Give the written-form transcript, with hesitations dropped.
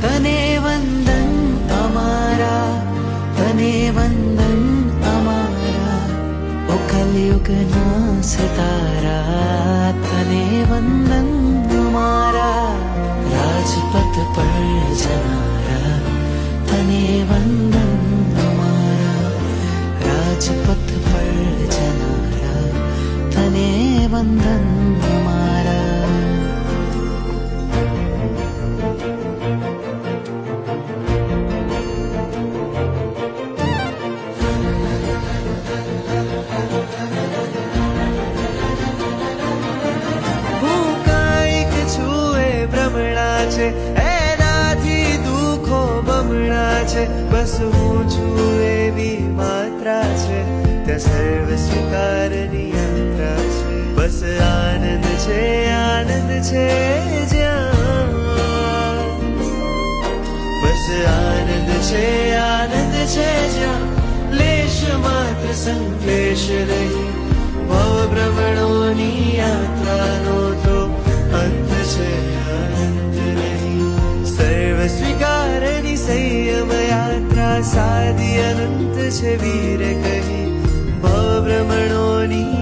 તને વંદન અમારા, તને વંદન અમારા, ઓ કલયુગના સિતારા, તને વંદન અમારા, રાજપથ પર જનારા, તને વંદન અમારા, રાજપથ પર જનારા, તને વંદન અમારા. હું કાંઈક છું એ ભ્રમણા છે, એનાથી દુઃખો બમણા છે, બસ હું છું એવી માત્રા છે, ત્યાં સર્વ સ્વીકારની યાત્રા છે, બસ આનંદ છે જ્યાં, બસ આનંદ છે જ્યાં, લેશ માત્ર સંક્લેશ નહીં, ભવ ભ્રમણોની યાત્રાનો તો અંત છે અનંત નહીં, સર્વ સ્વીકારની સંયમ યાત્રા સાદી અનંત છે વીર કહી, ભવ ભ્રમણોની